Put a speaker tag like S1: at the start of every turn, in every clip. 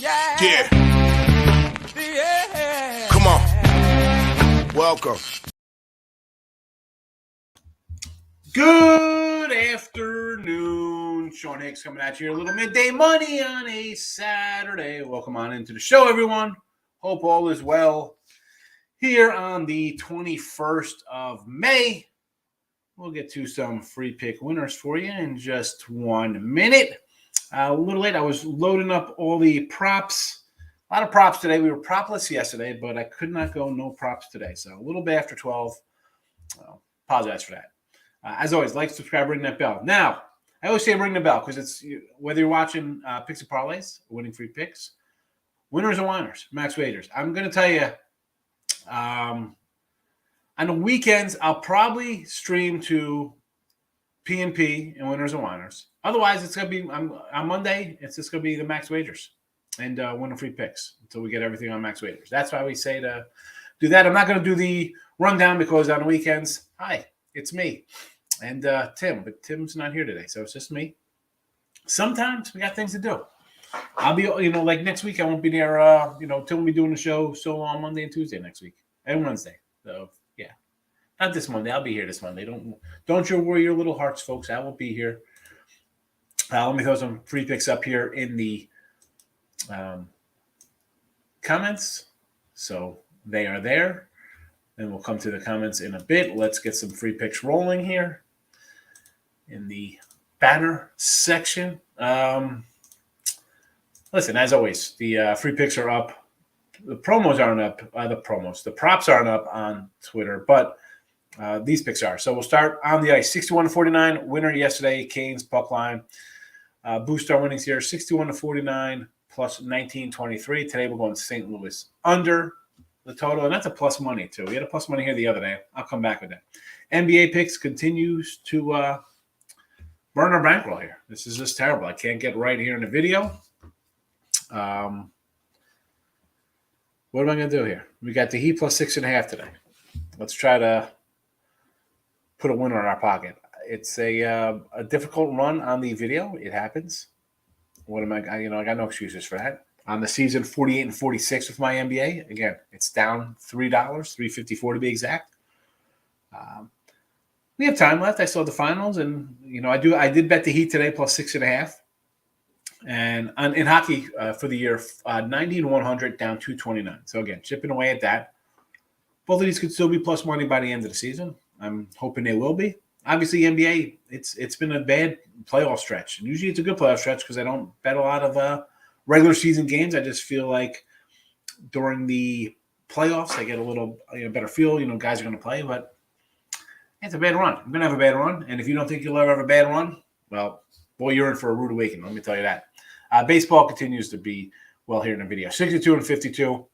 S1: Yeah. Come on. Welcome.
S2: Good afternoon. Sean Higgs coming at you. A little midday money on a Saturday. Welcome on into the show, everyone. Hope all is well. Here on the 21st of May, we'll get to some free pick winners for you in just 1 minute. A little late. I was loading up all the props. A lot of props today. We were propless yesterday, but I could not go no props today. So a little bit after 12. Apologize for that. As always, like, subscribe, ring that bell. Now, I always say ring the bell because it's whether you're watching picks and parlays, winning free picks, winners and whiners, max wagers. I'm going to tell you, on the weekends, I'll probably stream to P&P and winners and whiners. Otherwise, it's going to be on Monday. It's just going to be the max wagers and winning free picks until we get everything on max wagers. That's why we say to do that. I'm not going to do the rundown because on the weekends, hi, it's me and Tim, but Tim's not here today, so it's just me. Sometimes we got things to do. I'll be, like next week, I won't be there. Tim will be doing the show solo on Monday and Tuesday next week and Wednesday. So yeah, not this Monday. I'll be here this Monday. Don't you worry your little hearts, folks. I will be here. Let me throw some free picks up here in the comments, so they are there. And we'll come to the comments in a bit. Let's get some free picks rolling here in the banner section. Listen, as always, the free picks are up. The promos aren't up. The props aren't up on Twitter, but these picks are. So we'll start on the ice. 61-49 winner yesterday. Canes puck line. Boost our winnings here. 61-49 plus 19-23. Today we're going St. Louis under the total, and that's a plus money too. We had a plus money here the other day. I'll come back with that. NBA picks continues to burn our bankroll here. This is just terrible. I can't get right here in the video. What am I going to do here? We got the Heat plus 6.5 today. Let's try to put a winner in our pocket. It's a difficult run on the video. It happens. What am I got no excuses for that. On the season, 48-46 with my NBA. Again, it's down $3, $3.54 to be exact. We have time left. I saw the finals, and I did bet the Heat today plus 6.5. And in hockey for the year, 90-100 down 229. So again, chipping away at that. Both of these could still be plus money by the end of the season. I'm hoping they will be. Obviously, NBA, it's been a bad playoff stretch. And usually it's a good playoff stretch because I don't bet a lot of regular season games. I just feel like during the playoffs, I get a little better feel. Guys are going to play, but it's a bad run. I'm going to have a bad run. And if you don't think you'll ever have a bad run, well, boy, you're in for a rude awakening. Let me tell you that. Baseball continues to be well here in the video. 62-52.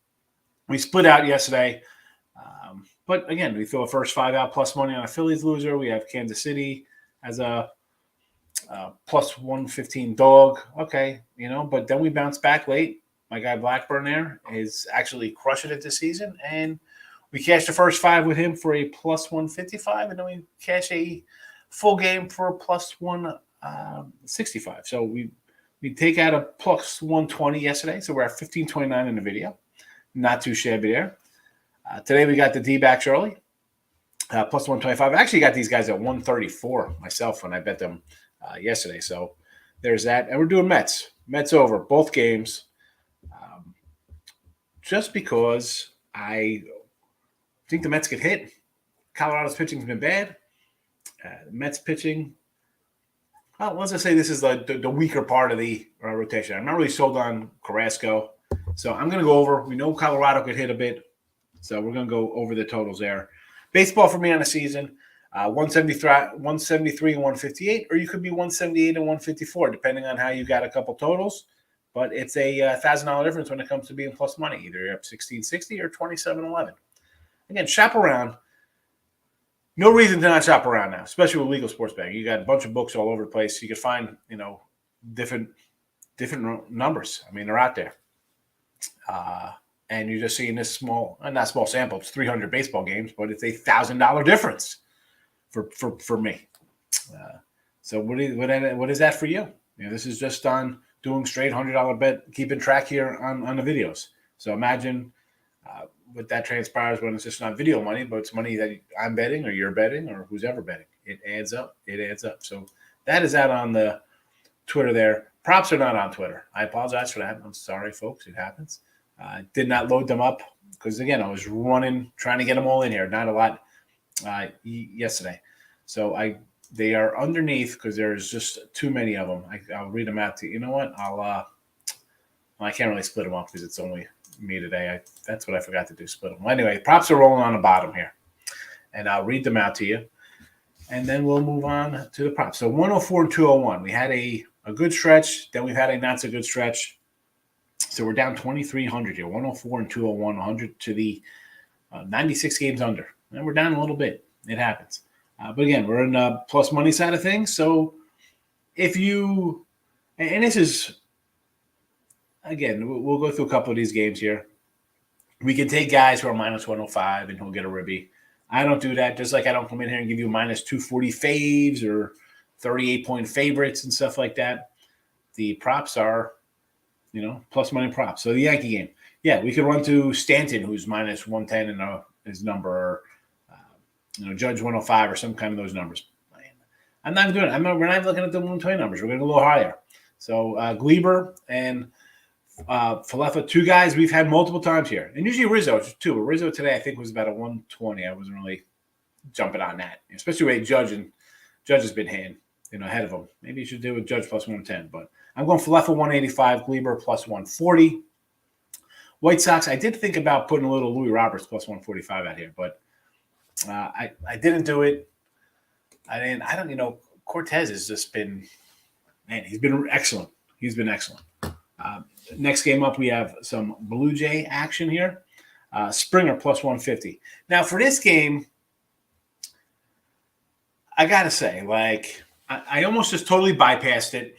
S2: We split out yesterday. But again, we throw a first 5 out plus money on a Phillies loser. We have Kansas City as a plus 115 dog. Okay, but then we bounce back late. My guy Blackburn there is actually crushing it this season. And we cashed the first 5 with him for a plus 155. And then we cash a full game for a plus 165. So we take out a plus 120 yesterday. So we're at 15.29 in the video. Not too shabby there. Today we got the D-backs early, plus 125. I actually got these guys at 134 myself when I bet them yesterday. So there's that. And we're doing Mets. Mets over both games. Just because I think the Mets get hit. Colorado's pitching has been bad. Mets pitching, well, let's just say this is the weaker part of the rotation. I'm not really sold on Carrasco. So I'm going to go over. We know Colorado could hit a bit. So we're going to go over the totals there. Baseball for me on the season, 173 and 158, or you could be 178 and 154, depending on how you got a couple totals. But it's a $1,000 difference when it comes to being plus money. Either you're up 1660 or 2711. Again, shop around. No reason to not shop around now, especially with legal sports betting. You got a bunch of books all over the place. You can find, different numbers. I mean, they're out there. And you're just seeing this not small sample. It's 300 baseball games, but it's a $1,000 difference for me. So what is that for you? This is just on doing straight $100 bet, keeping track here on the videos. So imagine what that transpires when it's just not video money, but it's money that I'm betting or you're betting or who's ever betting. It adds up. It adds up. So that is out on the Twitter there. Props are not on Twitter. I apologize for that. I'm sorry, folks. It happens. I did not load them up because, again, I was running, trying to get them all in here. Not a lot yesterday. So they are underneath because there's just too many of them. I'll read them out to you. You know what? I can't really split them up because it's only me today. That's what I forgot to do, split them. Well, anyway, props are rolling on the bottom here. And I'll read them out to you. And then we'll move on to the props. So 104 and 201. We had a good stretch. Then we've had a not so good stretch. So we're down 2,300 here. 104 and 201, 100 to the 96 games under. And we're down a little bit. It happens. But again, we're in the plus money side of things. So if you – and this is – again, we'll go through a couple of these games here. We can take guys who are minus 105 and he'll get a ribby. I don't do that, just like I don't come in here and give you minus 240 faves or 38-point favorites and stuff like that. The props are, plus money props. So the Yankee game, yeah, we could run to Stanton, who's minus 110 in his number, or Judge 105 or some kind of those numbers. I'm not doing it. We're not looking at the 120 numbers. We're going to go a little higher. So Gleber and Falefa, two guys we've had multiple times here. And usually Rizzo, too. But Rizzo today, I think, was about a 120. I wasn't really jumping on that, especially with Judge. And Judge has been ahead of him. Maybe you should do a Judge plus 110. But I'm going Falefa 185, Gleber plus 140. White Sox, I did think about putting a little Louis Roberts plus 145 out here. But I didn't do it. Cortez has just been, he's been excellent. He's been excellent. Next game up, we have some Blue Jay action here. Springer plus 150. Now, for this game, I got to say, I almost just totally bypassed it.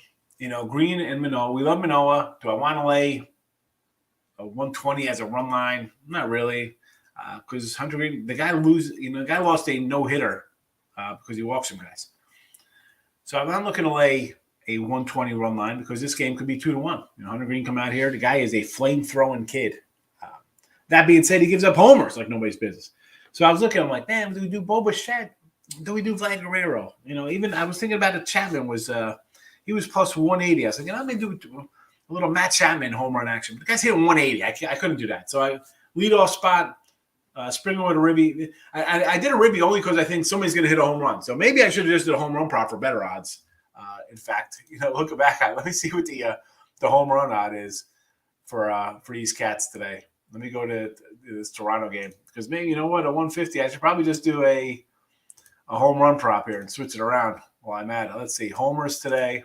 S2: Green and Manoah. We love Manoah. Do I want to lay a 120 as a run line? Not really. Because Hunter Green, the guy lost a no-hitter because he walked some guys. So I'm not looking to lay a 120 run line because this game could be 2-1. Hunter Green come out here. The guy is a flame-throwing kid. That being said, he gives up homers like nobody's business. So I was looking, I'm like, man, do we do Bo Bichette? Do we do Vlad Guerrero? Even I was thinking about it. Chapman he was plus 180. I was like, I'm going to do a little Matt Chapman home run action. But the guy's hitting 180. I couldn't do that. So I lead off spot, Springer with a ribby. I did a ribby only because I think somebody's going to hit a home run. So maybe I should have just did a home run prop for better odds. In fact, looking back at it, let me see what the home run odd is for these Cats today. Let me go to this Toronto game because maybe a 150. I should probably just do a home run prop here and switch it around while I'm at it. Let's see, homers today.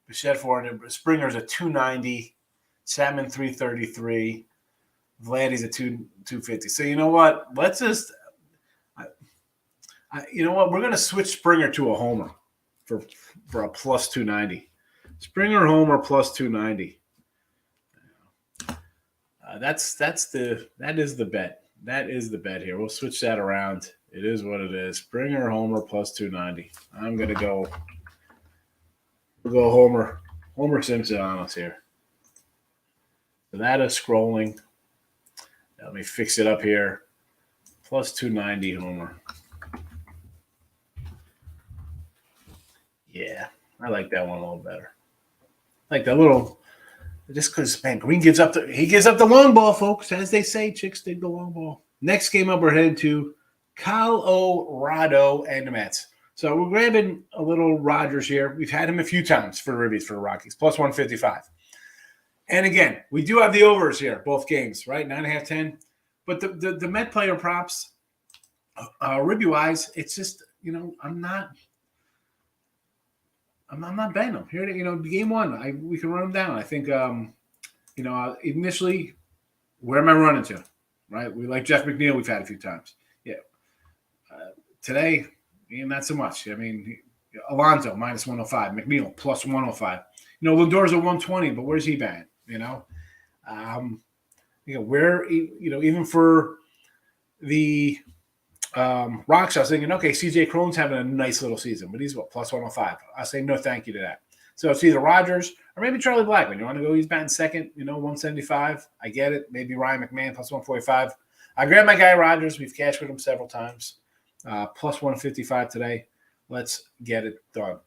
S2: Bichette 400, Springer's a 290, Chapman 333, Vladdy's a 250. So you know what? Let's just we're going to switch Springer to a homer for a plus 290. Springer homer plus 290. That is the bet. That is the bet here. We'll switch that around. It is what it is. Springer homer plus 290. I'm gonna go. We'll go Homer Simpson on us here. So that is scrolling. Let me fix it up here. Plus 290 homer. Yeah, I like that one a little better. Like that little, just because, man, Green gives up the long ball, folks. As they say, chicks dig the long ball. Next game up, we're headed to Colorado and the Mets. So we're grabbing a little Rogers here. We've had him a few times for the ribbies for the Rockies, plus 155. And again, we do have the overs here, both games, right? 9.5, 10. But the Met player props, ribby-wise, it's just, I'm not betting them. Here, game one, we can run them down. I think, initially, where am I running to? Right? We like Jeff McNeil we've had a few times. Yeah. Today, not so much. I mean, Alonso, minus 105. McNeil, plus 105. Lindor's a 120, but where's he batting? Where, even for the Rocks, I was thinking, okay, CJ Cron's having a nice little season, but he's plus 105. I say no thank you to that. So it's either Rogers or maybe Charlie Blackmon. You want to go? He's batting second, 175. I get it. Maybe Ryan McMahon plus 145. I grabbed my guy Rogers. We've cashed with him several times. Plus 155 today. Let's get it done.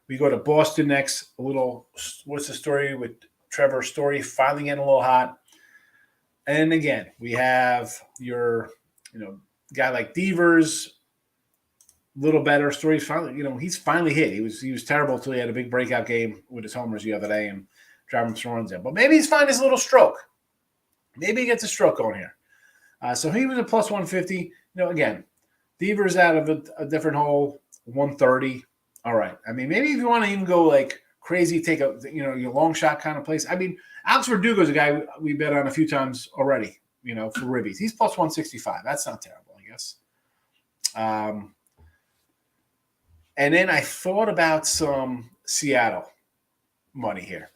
S2: We go to Boston next. What's the story with Trevor Story finally getting a little hot? And again, we have your, guy like Devers, little better. Story's finally, he's finally hit. He was terrible until he had a big breakout game with his homers the other day and driving some runs in. But maybe he's finding his little stroke. Maybe he gets a stroke going here. So he was a plus 150. Again, Devers out of a different hole, 130. All right. I mean, maybe if you want to even go like crazy, take your long shot kind of place. I mean, Alex Verdugo's a guy we bet on a few times already, for ribbies. He's plus 165. That's not terrible, I guess. And then I thought about some Seattle money here.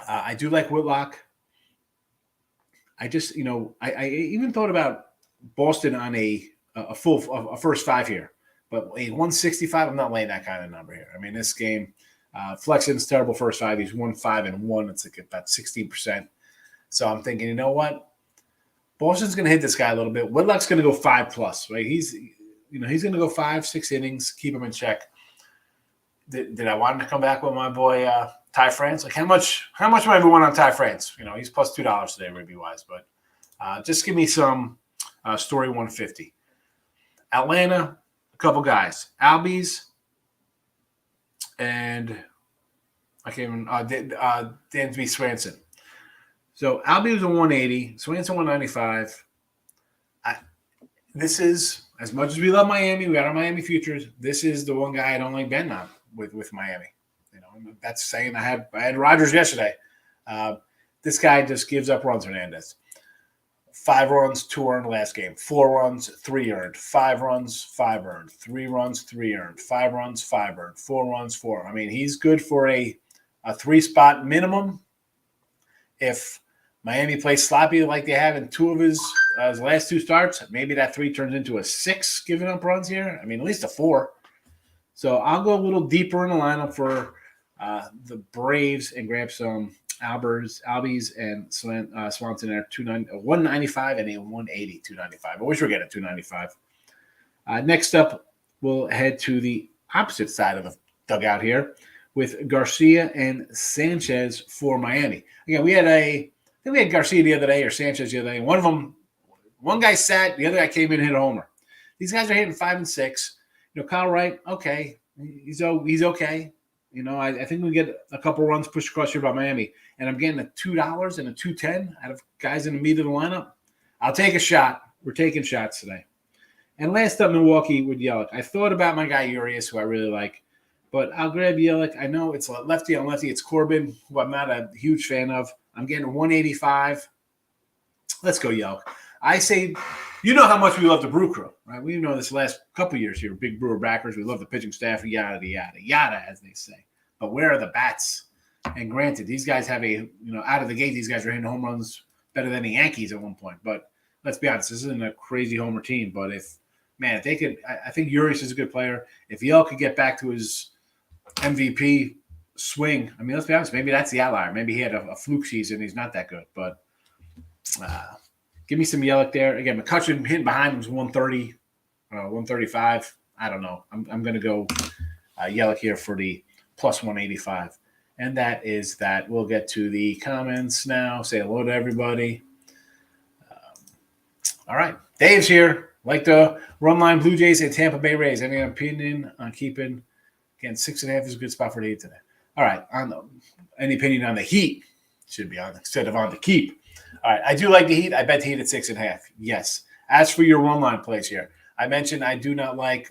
S2: I do like Whitlock. I just, I even thought about Boston on a first five here. But a 165, I'm not laying that kind of number here. I mean, this game, Flexen's terrible first five. He's 1-5-1. It's like about 16%. So I'm thinking, you know what? Boston's going to hit this guy a little bit. Whitlock's going to go 5+, right? He's going to go 5-6 innings, keep him in check. Did I want him to come back with my boy Ty France? Like how much am I everyone on Ty France? He's plus $2 today, review wise. But just give me some Story 150. Atlanta. A couple guys, Albies, and I can't even Dansby Swanson. So Albie was a 180, Swanson 195. This is, as much as we love Miami, we got our Miami futures. This is the one guy I don't like betting on with Miami. That's saying I had Rogers yesterday. This guy just gives up runs, Hernandez. 5 runs, 2 earned last game. 4 runs, 3 earned. 5 runs, 5 earned. 3 runs, 3 earned. 5 runs, 5 earned. 4 runs, 4. I mean, he's good for a 3-spot minimum. If Miami plays sloppy like they have in 2 of his last 2 starts, maybe that 3 turns into a 6 giving up runs here. I mean, at least a 4. So I'll go a little deeper in the lineup for the Braves and grab some Albies and Swanson at 195 and a 180, 295. I wish we were getting 295. Next up, we'll head to the opposite side of the dugout here with Garcia and Sanchez for Miami. Again, we had Garcia the other day or Sanchez the other day. One guy sat, the other guy came in and hit a homer. These guys are hitting 5 and 6. Kyle Wright, okay, he's okay. I think we get a couple runs pushed across here by Miami, and I'm getting a $2 and a $2.10 out of guys in the meat of the lineup. I'll take a shot. We're taking shots today. And last up, Milwaukee with Yelich. I thought about my guy Urias, who I really like, but I'll grab Yelich. I know it's a lefty on lefty. It's Corbin, who I'm not a huge fan of. I'm getting 185. Let's go Yelich. I say, how much we love the Brew Crew, right? We know this last couple of years here, big Brewer backers. We love the pitching staff, yada, yada, yada, as they say. But where are the bats? And granted, these guys have out of the gate, these guys are hitting home runs better than the Yankees at one point. But let's be honest, this isn't a crazy homer team. But if they could, I think Urias is a good player. If Yelich could get back to his MVP swing, I mean, let's be honest, maybe that's the outlier. Maybe he had a fluke season. He's not that good. But give me some Yelich there. Again, McCutchen hitting behind him is 130, 135. I don't know. I'm going to go Yelich here for the plus 185. And that is that. We'll get to the comments now. Say hello to everybody. All right. Dave's here. Like the run line Blue Jays and Tampa Bay Rays. Any opinion on keeping? Again, 6.5 is a good spot for the Heat today. All right. Any opinion on the Heat? Should be on instead of on the keep. All right. I do like the Heat. I bet the Heat at 6.5. Yes. As for your run line plays here, I mentioned I do not like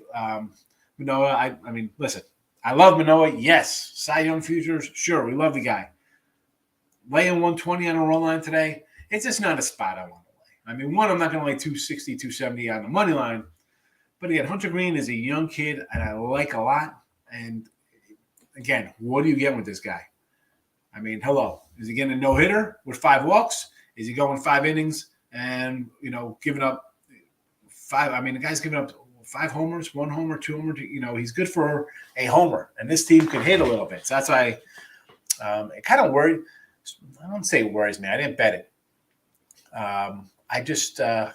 S2: Manoah. I mean, listen. I love Manoah. Yes. Cy Young futures. Sure. We love the guy. Laying 120 on a run line today, it's just not a spot I want to lay. I mean, I'm not going to lay 260, 270 on the money line. But again, Hunter Green is a young kid and I like a lot. And again, what do you get with this guy? I mean, hello. Is he getting a no-hitter with 5 walks? Is he going 5 innings and, giving up 5? I mean, the guy's giving up 5 homers, 1 homer, 2 homer. He's good for a homer, and this team can hit a little bit. So that's why it kind of worried. I don't say it worries me. I didn't bet it. I just don't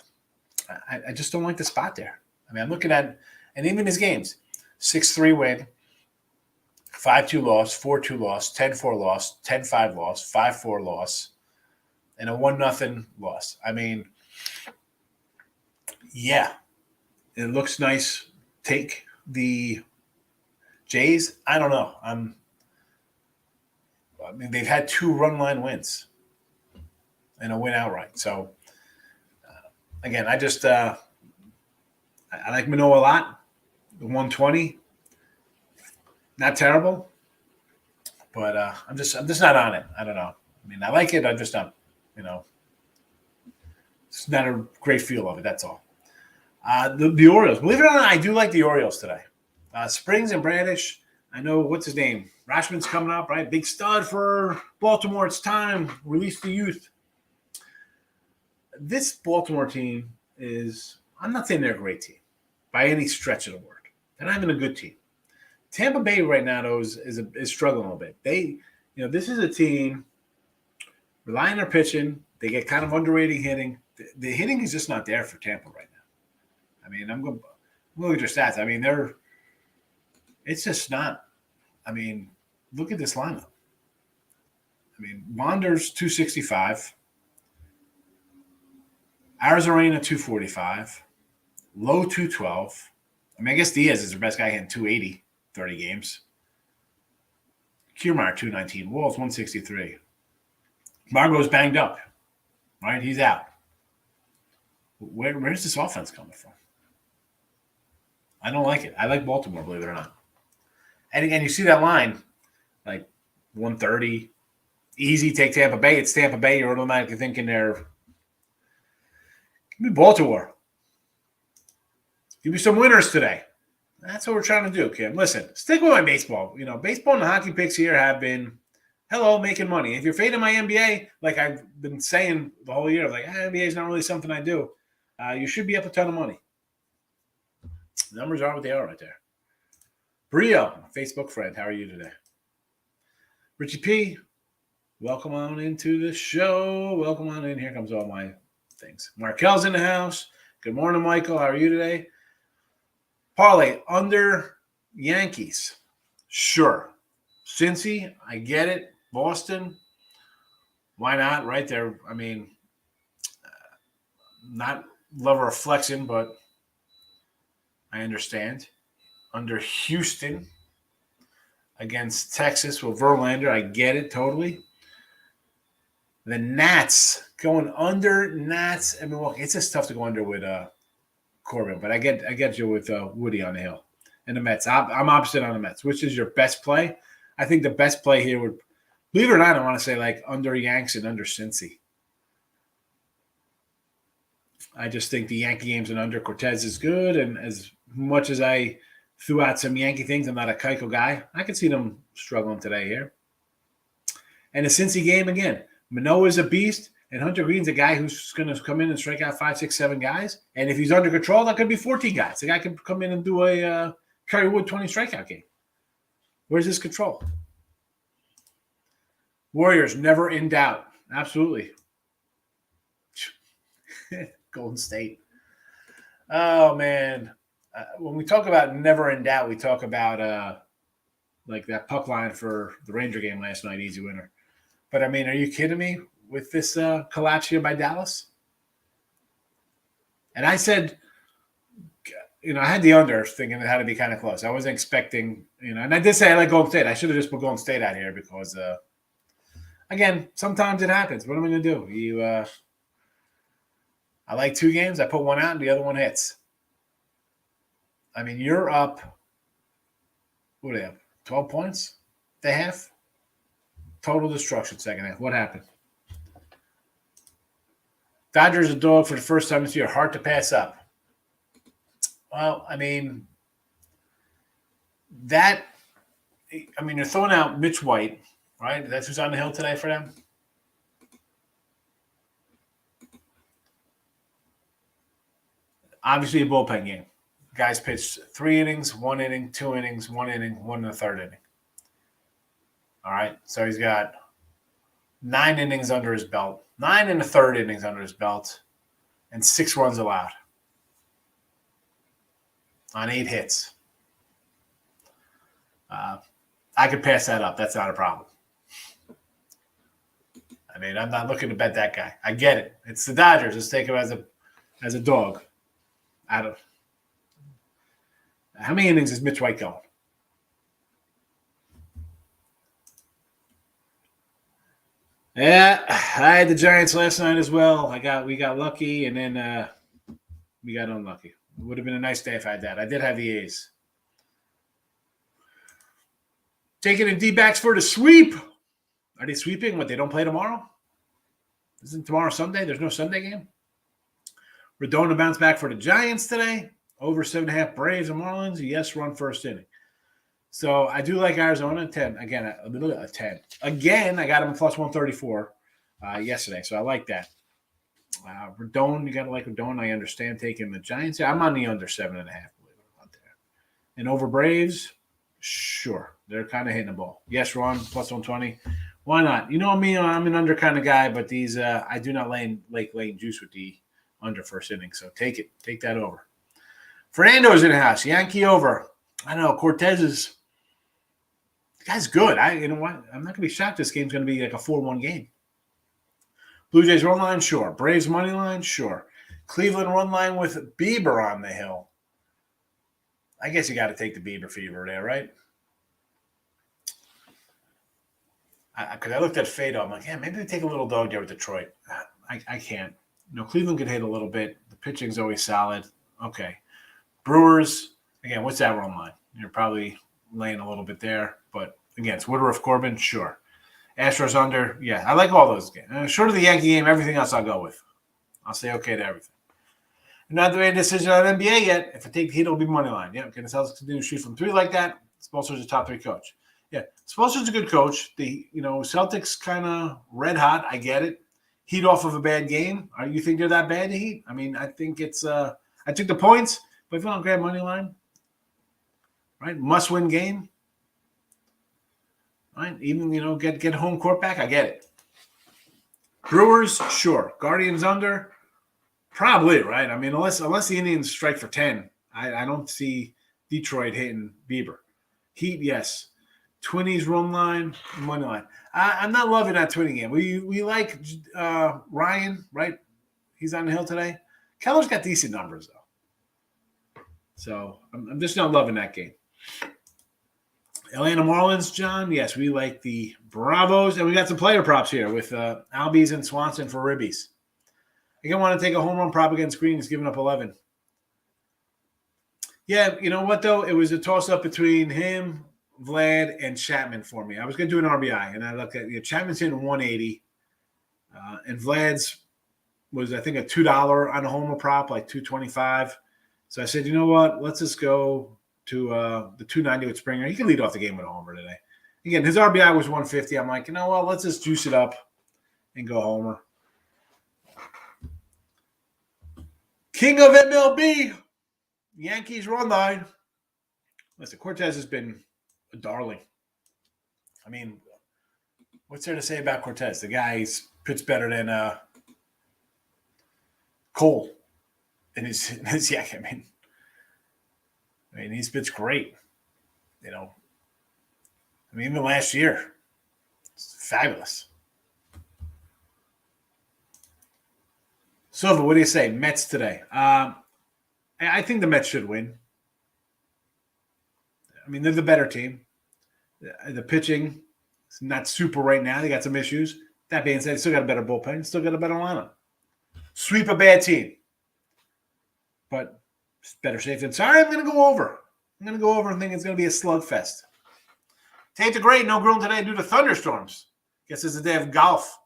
S2: like the spot there. I mean, I'm looking at, and even his games, 6-3 win, 5-2 loss, 4-2 loss, 10-4 loss, 10-5 loss, 5-4 loss, and a 1-0 loss. I mean, yeah, it looks nice. Take the Jays. I don't know. I mean, they've had 2 run line wins and a win outright. So, again, I just I like Manoah a lot. The 120, not terrible, but I'm just not on it. I don't know. I mean, I like it. I'm just not. It's not a great feel of it. That's all. The Orioles. Believe it or not, I do like the Orioles today. Springs and Bradish. I know, what's his name? Rashman's coming up, right? Big stud for Baltimore. It's time. Release the youth. This Baltimore team is, I'm not saying they're a great team by any stretch of the word. They're not even a good team. Tampa Bay right now, though, is struggling a little bit. This is a team relying on their pitching. They get kind of underrated hitting. The hitting is just not there for Tampa right now. I mean, I'm going to look at their stats. I mean, it's just not. I mean, look at this lineup. I mean, Wander's 265. Arizarena 245. Low 212. I mean, I guess Diaz is their best guy hitting 280, 30 games. Kiermaier 219. Walls 163. Margot's banged up. Right? He's out. Where's this offense coming from? I don't like it. I like Baltimore, believe it or not. And again, you see that line, like 130. Easy, take Tampa Bay. It's Tampa Bay. You're automatically thinking they're – give me Baltimore. Give me some winners today. That's what we're trying to do, Kim. Listen, stick with my baseball. Baseball and the hockey picks here have been, making money. If you're fading my NBA, like I've been saying the whole year, like NBA is not really something I do, you should be up a ton of money. The numbers are what they are right there. Brio, Facebook friend, how are you today? Richie P, welcome on into the show. Welcome on in. Here comes all my things. Markel's in the house. Good morning, Michael. How are you today? Parlay, under Yankees. Sure. Cincy, I get it. Boston, why not? Right there. I mean, not lover of flexing, but I understand. Under Houston against Texas with Verlander, I get it totally. The Nats, going under Nats and Milwaukee. It's just tough to go under with Corbin, but I get you with Woody on the hill. And the Mets. I'm opposite on the Mets. Which is your best play? I think the best play here would, believe it or not, I want to say like under Yanks and under Cincy. I just think the Yankee games and under Cortez is good, and as much as I threw out some Yankee things, I'm not a Keiko guy. I can see them struggling today here. And the Cincy game, again, Manoah's a beast, and Hunter Green's a guy who's going to come in and strike out 5, 6, 7 guys. And if he's under control, that could be 14 guys. The guy could come in and do a Kerry Wood 20 strikeout game. Where's his control? Warriors, never in doubt. Absolutely. Golden State. Oh, man. When we talk about never in doubt, we talk about like that puck line for the Ranger game last night, easy winner. But, I mean, are you kidding me with this collapse here by Dallas? And I said, I had the under thinking it had to be kind of close. I wasn't expecting, and I did say I like Golden State. I should have just put Golden State out here because, again, sometimes it happens. What am I going to do? I like 2 games. I put one out and the other one hits. I mean, you're up, what do they have, 12 points? They have? Total destruction second half. What happened? Dodgers a dog for the first time this year. Hard to pass up. Well, I mean, you're throwing out Mitch White, right? That's who's on the hill today for them. Obviously a bullpen game. Guys pitched 3 innings, 1 inning, 2 innings, 1 inning, 1 in the third inning. All right. So he's got 9 innings under his belt, 9 in the third innings under his belt, and 6 runs allowed on 8 hits. I could pass that up. That's not a problem. I mean, I'm not looking to bet that guy. I get it. It's the Dodgers. Let's take him as a dog. How many innings is Mitch White going? Yeah, I had the Giants last night as well. We got lucky, and then we got unlucky. It would have been a nice day if I had that. I did have the A's. Taking in D-backs for the sweep. Are they sweeping? What, they don't play tomorrow? Isn't tomorrow Sunday? There's no Sunday game? Rodon to bounce back for the Giants today. Over 7.5 Braves and Marlins. Yes, run first inning. So I do like Arizona 10. Again, a 10. Again, I got him plus 134 yesterday, so I like that. Rodon, you got to like Rodon. I understand taking the Giants. I'm on the under 7.5. And over Braves, sure. They're kind of hitting the ball. Yes, run plus 120. Why not? You know me, I'm an under kind of guy, but these I do not like laying juice with the under first inning. So take it. Take that over. Fernando's in the house. Yankee over. I don't know. Cortez is – the guy's good. You know what? I'm not going to be shocked this game's going to be like a 4-1 game. Blue Jays run line, sure. Braves money line, sure. Cleveland run line with Bieber on the hill. I guess you got to take the Bieber fever there, right? Because I looked at Fado. I'm like, yeah, maybe we take a little dog there with Detroit. I can't. Cleveland could hit a little bit. The pitching's always solid. Okay. Brewers, again, what's that run line? You're probably laying a little bit there. But, again, it's Woodruff, Corbin, sure. Astros under, yeah. I like all those games. Short of the Yankee game, everything else I'll go with. I'll say okay to everything. I'm not doing a decision on NBA yet. If I take the Heat, it'll be money line. Yeah, okay. The Celtics continue to shoot from 3 like that. Spoelstra's a top 3 coach. Yeah, Spoelstra's a good coach. The Celtics kind of red hot. I get it. Heat off of a bad game. You think they're that bad, the Heat? I mean, I think it's I took the points, but if you don't grab money line, right? Must win game. Right? Even get home court back. I get it. Brewers, sure. Guardians under, probably, right? I mean, unless the Indians strike for 10, I don't see Detroit hitting Bieber. Heat, yes. Twinnies run line, money line. I'm not loving that Twinnie game. We like Ryan, right? He's on the hill today. Keller's got decent numbers, though. So I'm just not loving that game. Atlanta Marlins, John. Yes, we like the Bravos. And we got some player props here with Albies and Swanson for ribbies. I want to take a home run prop against Green. He's giving up 11. Yeah, you know what, though? It was a toss-up between him, Vlad, and Chapman for me. I was going to do an RBI, and I looked at Chapman's hitting 180, and Vlad's was, I think, a $2 on a homer prop, like $2.25. So I said, you know what? Let's just go to the 290 with Springer. He can lead off the game with a homer today. Again, his RBI was 150. I'm like, you know what? Let's just juice it up and go homer. King of MLB, Yankees run line. Listen, Cortez has been a darling. I mean, what's there to say about Cortez? The guy's pitched better than Cole in his yak. I mean, he's pitched great. Even last year, it's fabulous. Silva, what do you say? Mets today. I think the Mets should win. I mean, they're the better team. The pitching is not super right now. They got some issues. That being said, they still got a better bullpen. Still got a better lineup. Sweep a bad team. But it's better safe than sorry. I'm going to go over. I'm going to go over and think it's going to be a slugfest. Take the great. No groom today due to thunderstorms. Guess it's a day of golf.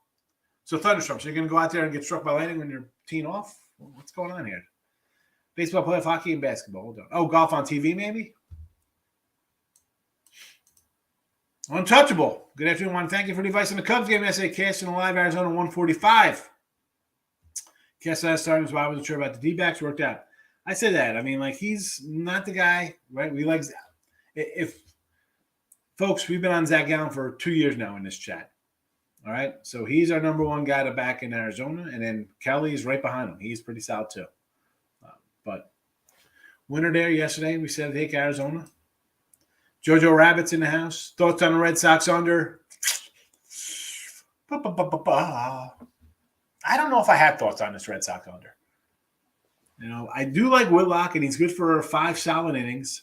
S2: So thunderstorms. So you're going to go out there and get struck by lightning when you're teeing off? What's going on here? Baseball, playoff hockey, and basketball. Hold on. Oh, golf on TV maybe? Untouchable. Good afternoon. I want to thank you for the advice on the Cubs game yesterday. Casting live Arizona 145. Cast last starting was why I wasn't sure about the D-backs. Worked out. I said that. I mean, like, he's not the guy, right? We like if folks, we've been on Zach Gallen for 2 years now in this chat. All right. So he's our number one guy to back in Arizona. And then Kelly's right behind him. He's pretty solid too. But winner there yesterday, we said take Arizona. Jojo Rabbit's in the house. Thoughts on the Red Sox under? I don't know if I have thoughts on this Red Sox under. You know, I do like Whitlock, and he's good for 5 solid innings.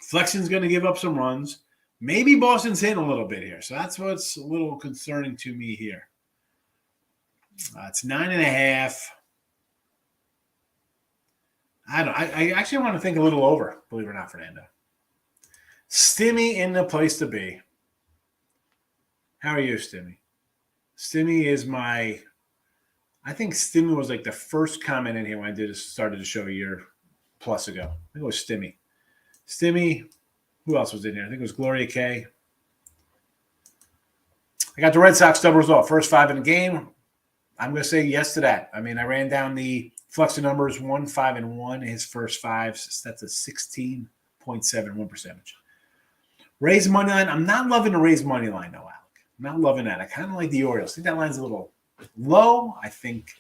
S2: Flexion's going to give up some runs. Maybe Boston's hitting a little bit here. So that's what's a little concerning to me here. It's 9.5. I actually want to think a little over, believe it or not, Fernando. Stimmy in the place to be. How are you, Stimmy? Stimmy is I think Stimmy was like the first comment in here when I started the show a year plus ago. I think it was Stimmy. Stimmy, who else was in here? I think it was Gloria K. I got the Red Sox double result. First 5 in the game. I'm going to say yes to that. I mean, I ran down the Flexion numbers 1, 5, and 1. His first 5, that's a 16.71 percentage. Raise money line. I'm not loving the raise money line, though, Alec. I'm not loving that. I kind of like the Orioles. I think that line's a little low. I think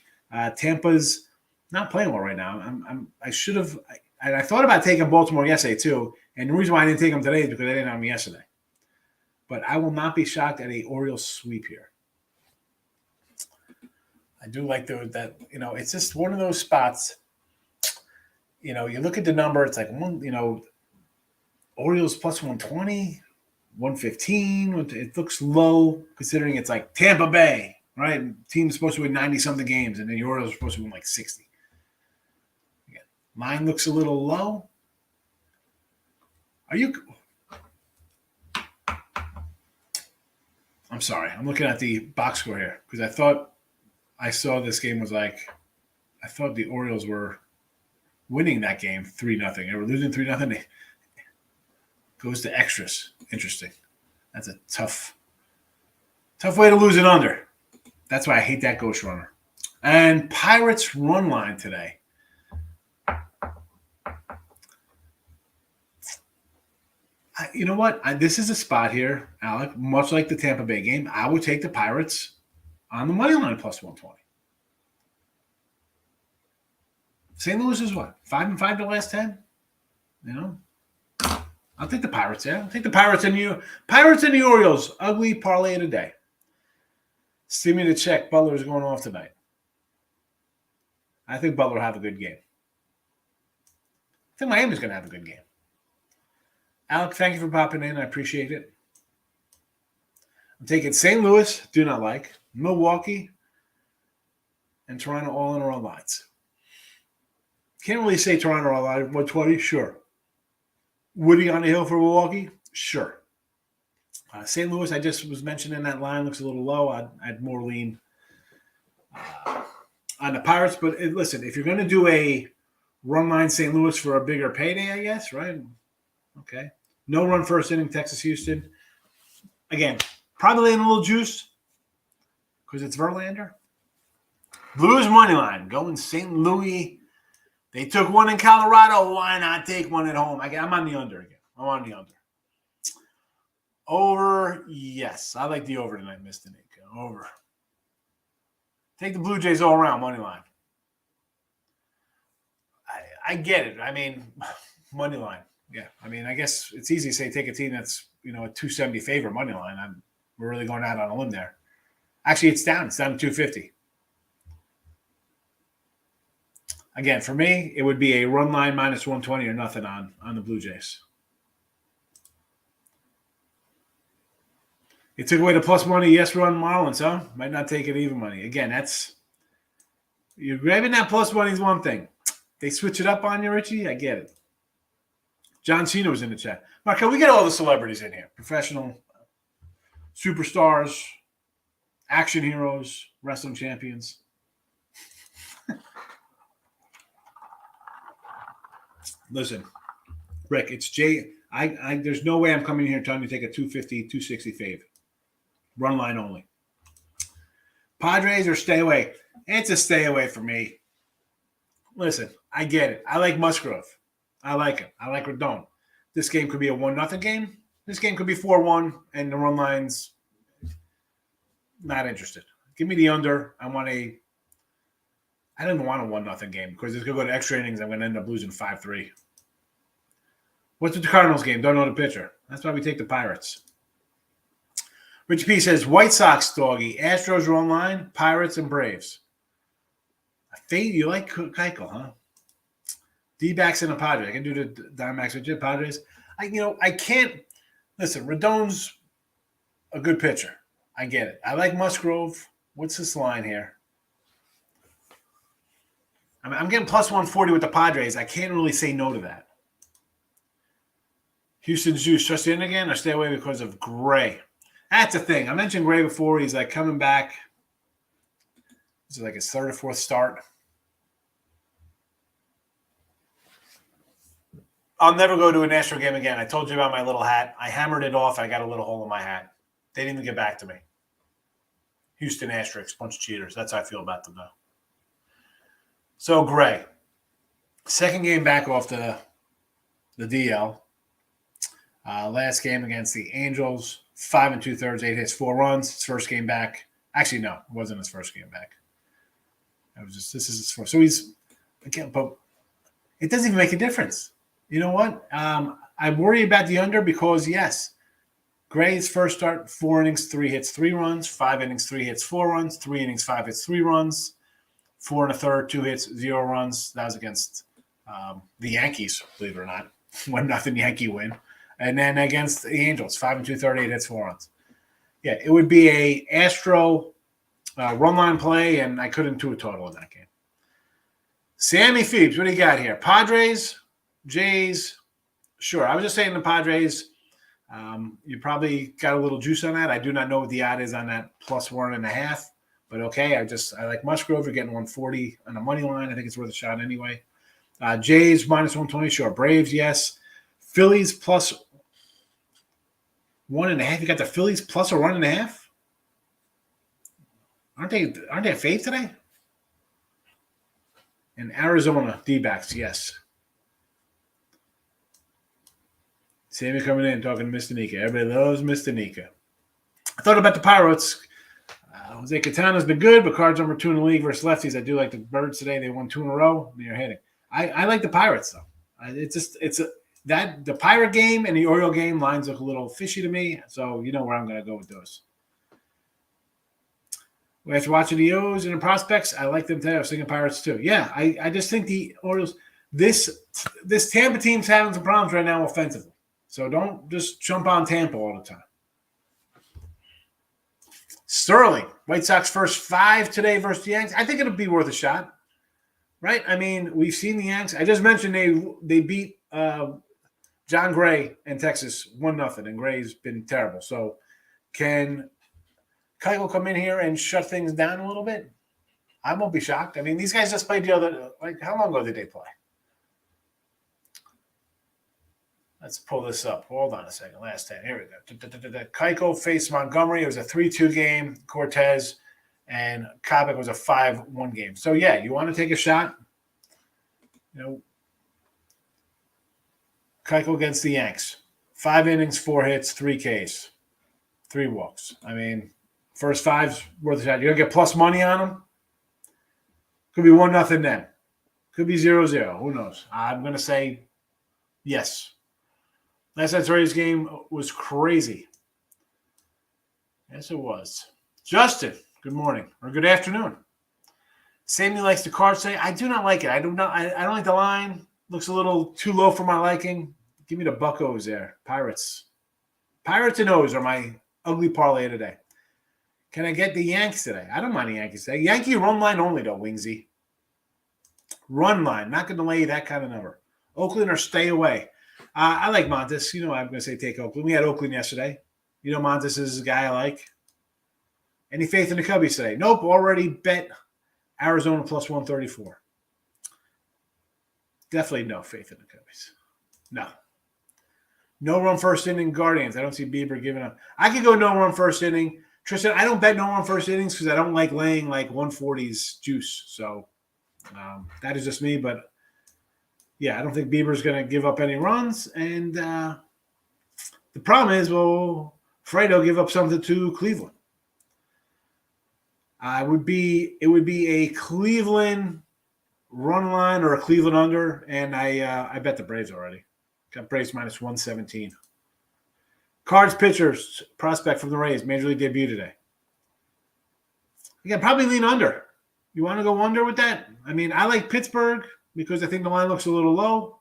S2: Tampa's not playing well right now. I should have. I thought about taking Baltimore yesterday too, and the reason why I didn't take them today is because they didn't have them yesterday. But I will not be shocked at a Orioles sweep here. I do like that. You know, it's just one of those spots. You know, you look at the number. It's like Orioles plus 120, 115. It looks low considering it's like Tampa Bay, right? Team's supposed to win 90-something games, and the Orioles are supposed to win like 60. Again, line looks a little low. I'm sorry. I'm looking at the box score here because I thought I saw this game was like – I thought the Orioles were winning that game 3-0. They were losing 3-0. It goes to extras. Interesting. That's a tough way to lose it under. That's why I hate that ghost runner. And Pirates run line today. You know what? This is a spot here, Alec, much like the Tampa Bay game. I would take the Pirates on the money line plus 120. St. Louis is what? 5-5 the last 10? You know? I'll take the Pirates, yeah. I'll take the Pirates and the Orioles. Ugly parlay of the day. See me to check. Butler's going off tonight. I think Butler will have a good game. I think Miami's going to have a good game. Alec, thank you for popping in. I appreciate it. I'm taking St. Louis, do not like. Milwaukee, and Toronto all in our own lines. Can't really say Toronto all line 120, sure. Woody on the hill for Milwaukee, sure. St. Louis, I just was mentioning that line looks a little low. I'd more lean on the Pirates. But listen, if you're going to do a run line St. Louis for a bigger payday, I guess, right? Okay. No run first inning, Texas, Houston. Again, probably in a little juice because it's Verlander. Blues money line going St. Louis. They took one in Colorado. Why not take one at home? I'm on the under again. I'm on the under. Over, yes. I like the over tonight, Mr. Nick. Over. Take the Blue Jays all around, money line. I get it. I mean, money line. Yeah. I mean, I guess it's easy to say take a team that's, a 270 favorite money line. We're really going out on a limb there. Actually, it's down. It's down to 250. Again, for me, it would be a run line minus 120 or nothing on the Blue Jays. It took away the plus money. Yes, run Marlins, huh? Might not take it even money. Again, you're grabbing that plus money is one thing. They switch it up on you, Richie. I get it. John Cena was in the chat. Marco, we get all the celebrities in here. Professional, superstars, action heroes, wrestling champions. Listen, Rick, it's Jay. There's no way I'm coming here telling you to take a 250, 260 fave. Run line only. Padres or stay away. It's a stay away for me. listen, I get it. I like Musgrove. I like him. I like Rodon. This game could be a 1-0 game. This game could be 4-1, and the run line's not interested. Give me the under. I don't even want a 1-0 game because it's going to go to extra innings. I'm going to end up losing 5-3. What's with the Cardinals game? Don't know the pitcher. That's why we take the Pirates. Richie P says, White Sox, doggy. Astros are online. Pirates and Braves. Fade, you like Keuchel, huh? D-backs and the Padres. I can do the Diamondbacks with Padres. I can't. Listen, Rodon's a good pitcher. I get it. I like Musgrove. What's this line here? I'm getting plus 140 with the Padres. I can't really say no to that. Houston's juice. Trust in again or stay away because of Gray? That's the thing. I mentioned Gray before. He's like coming back. This is like his third or fourth start. I'll never go to an Astro game again. I told you about my little hat. I hammered it off. I got a little hole in my hat. They didn't even get back to me. Houston Asterisks, bunch of cheaters. That's how I feel about them, though. So, Gray. Second game back off the DL. Last game against the Angels. 5 2/3, 8 hits, 4 runs. His first game back. Actually, no. It wasn't his first game back. This is his first. So he's, again, but it doesn't even make a difference. You know what? I worry about the under because, yes, Gray's first start, 4 innings, 3 hits, 3 runs, 5 innings, 3 hits, 4 runs, 3 innings, 5 hits, 3 runs, 4 1/3, 2 hits, 0 runs. That was against the Yankees, believe it or not. 1-0 Yankee win. And then against the Angels, 5 2/3, 8 hits, 4 runs. Yeah, it would be a Astro run line play, and I couldn't do a total in that game. Sammy Phoebes, what do you got here? Padres, Jays. Sure, I was just saying the Padres. You probably got a little juice on that. I do not know what the odd is on that plus 1.5, but okay. I like Musgrove. You're getting 140 on the money line. I think it's worth a shot anyway. Jays minus 120. Sure. Braves, yes. Phillies plus 1.5. You got the Phillies plus a 1.5. Aren't they a fave today? And Arizona D-backs, yes. Sammy coming in talking to Mr. Nika. Everybody loves Mr. Nika. I thought about the Pirates. Jose Quintana's been good, but Cards number 2 in the league versus lefties. I do like the Birds today. They won 2 in a row. They're hitting. I like the Pirates though. The Pirate game and the Oriole game lines look a little fishy to me. So you know where I'm going to go with those. After watching the O's and the prospects, I like them today. I was thinking Pirates too. Yeah, I just think the Orioles. This Tampa team's having some problems right now offensively. So don't just jump on Tampa all the time. Sterling, White Sox first 5 today versus the Yanks. I think it'll be worth a shot, right? I mean, we've seen the Yanks. I just mentioned they beat John Gray in Texas 1-0, and Gray's been terrible. So can Keuchel come in here and shut things down a little bit? I won't be shocked. I mean, these guys just played the other – how long ago did they play? Let's pull this up. Hold on a second. Last 10. Here we go. Keuchel faced Montgomery. It was a 3-2 game. Cortez and Kabak was a 5-1 game. So, yeah, you want to take a shot? Keuchel against the Yanks. 5 innings, 4 hits, 3 Ks, 3 walks. I mean, first 5's worth a shot. You're going to get plus money on them? Could be 1-0 then. Could be 0-0. Who knows? I'm going to say yes. Last night's Rays game was crazy. Yes, it was. Justin, good morning or good afternoon. Sammy likes the Cards today. I do not like it. I don't like the line. Looks a little too low for my liking. Give me the Buccos there. Pirates. Pirates and O's are my ugly parlay today. Can I get the Yanks today? I don't mind the Yankees today. Yankee run line only, though, Wingsy. Run line. Not going to lay that kind of number. Oakland or stay away. I like Montes. I'm going to say take Oakland. We had Oakland yesterday. Montes is a guy I like. Any faith in the Cubbies today? Nope. Already bet Arizona plus 134. Definitely no faith in the Cubbies. No. No run first inning Guardians. I don't see Bieber giving up. I could go no run first inning. Tristan, I don't bet no run first innings because I don't like laying like 140's juice. So That is just me, but yeah, I don't think Bieber's going to give up any runs. And the problem is, will Fredo give up something to Cleveland? It would be a Cleveland run line or a Cleveland under, and I bet the Braves already. Got Braves minus 117. Cards pitchers prospect from the Rays, major league debut today. You can probably lean under. You want to go under with that? I mean, I like Pittsburgh because I think the line looks a little low.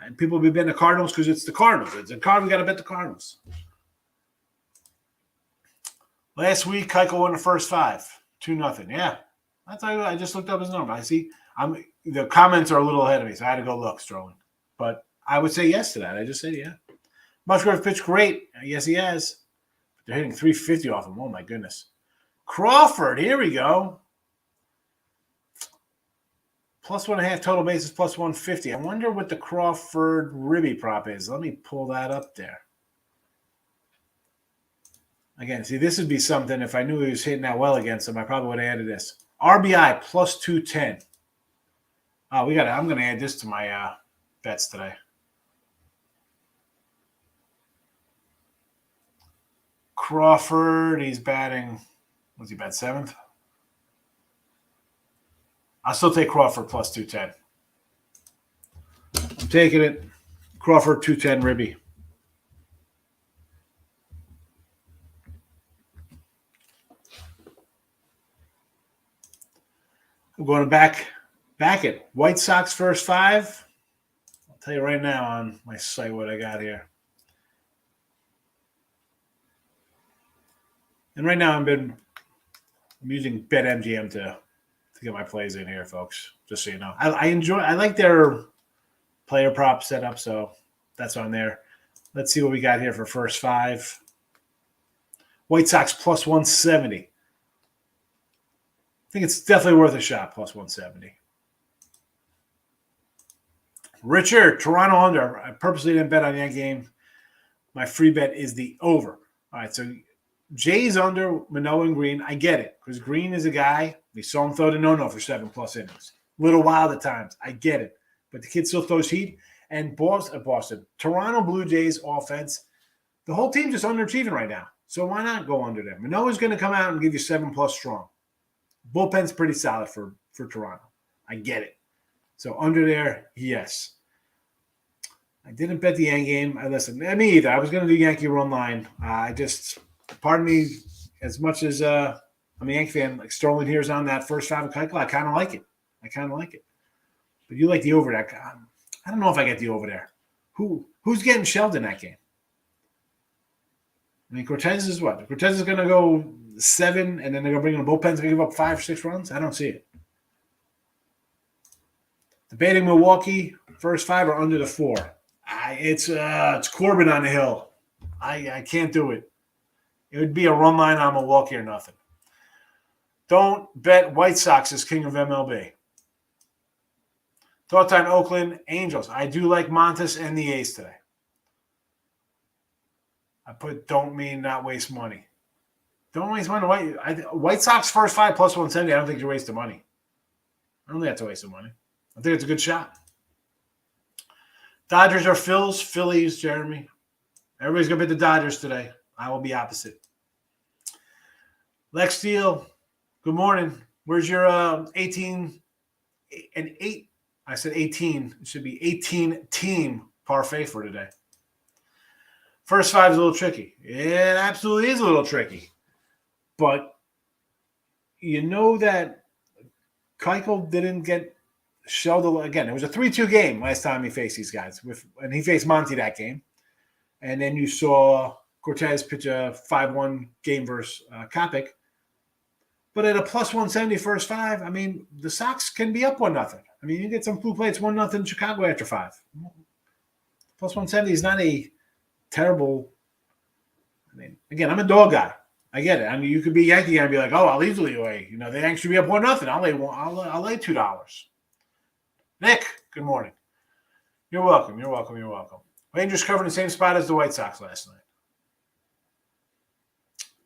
S2: And people will be betting the Cardinals because it's the Cardinals. It's a card. We got to bet the Cardinals. Last week, Keuchel won the first 5, 2-0. Yeah, I just looked up his number. I see. The comments are a little ahead of me, so I had to go look, Sterling. But I would say yes to that. I just said yeah. Musgrove pitched great. Yes, he has. But they're hitting 350 off him. Oh my goodness. Crawford, here we go. Plus 1.5 total bases, plus 150. I wonder what the Crawford Ribby prop is. Let me pull that up there. Again, see, this would be something, if I knew he was hitting that well against him, I probably would have added this. RBI plus 210. Oh, I'm going to add this to my bets today. Crawford, he's batting, what's he bat, 7th? I'll still take Crawford plus 210. I'm taking it. Crawford 210 Ribby. I'm going back it. White Sox first 5. I'll tell you right now on my site what I got here. And right now I'm using BetMGM to get my plays in here, folks. Just so you know. I like their player prop setup, so that's on there. Let's see what we got here for first 5. White Sox plus 170. I think it's definitely worth a shot, plus 170. Richard, Toronto under. I purposely didn't bet on that game. My free bet is the over. All right, so Jay's under Manoah and Green. I get it, because Green is a guy. We saw him throw the no-no for 7+ innings. Little wild at times. I get it. But the kid still throws heat. And Boston, Toronto Blue Jays offense, the whole team just underachieving right now. So why not go under them? Manoah's going to come out and give you 7+ strong. Bullpen's pretty solid for Toronto. I get it. So under there, yes. I didn't bet the end game. Listen, me either. I was going to do Yankee run line. Pardon me, as much as I'm a Yankee fan, like Sterling here's on that first 5 of Keuchel, I kind of like it. But you like the over there. I don't know if I get the over there. Who's getting shelled in that game? I mean, Cortez is what? Cortez is going to go 7, and then they're going to bring in the bullpens and give up 5 or 6 runs? I don't see it. Debating Milwaukee, first 5 or under the 4. It's Corbin on the hill. I can't do it. It would be a run line on Milwaukee or nothing. Don't bet White Sox as king of MLB. Thoughts on Oakland Angels. I do like Montes and the A's today. I put don't mean not waste money. Don't waste money. White Sox first 5 plus 170. I don't think you're wasting money. I don't think that's a waste of money. I think it's a good shot. Dodgers or Phils? Phillies, Jeremy. Everybody's going to bet the Dodgers today. I will be opposite. Lex Steele, good morning. Where's your 18 and 8? I said 18. It should be 18 team parfait for today. First 5 is a little tricky. It absolutely is a little tricky. But you know that Keuchel didn't get shelled again. It was a 3-2 game last time he faced these guys. And he faced Monty that game. And then you saw Cortez pitch a 5-1 game versus Kopech. But at a plus 170 first 5, I mean, the Sox can be up 1-0. I mean, you get some blue plates 1-0 Chicago after 5. Plus 170 is not a terrible. I mean, again, I'm a dog guy. I get it. I mean, you could be Yankee and be like, oh, I'll easily lay. You know, the Yankees should be up 1-0. I'll lay $2. Nick, good morning. You're welcome. Rangers covered the same spot as the White Sox last night.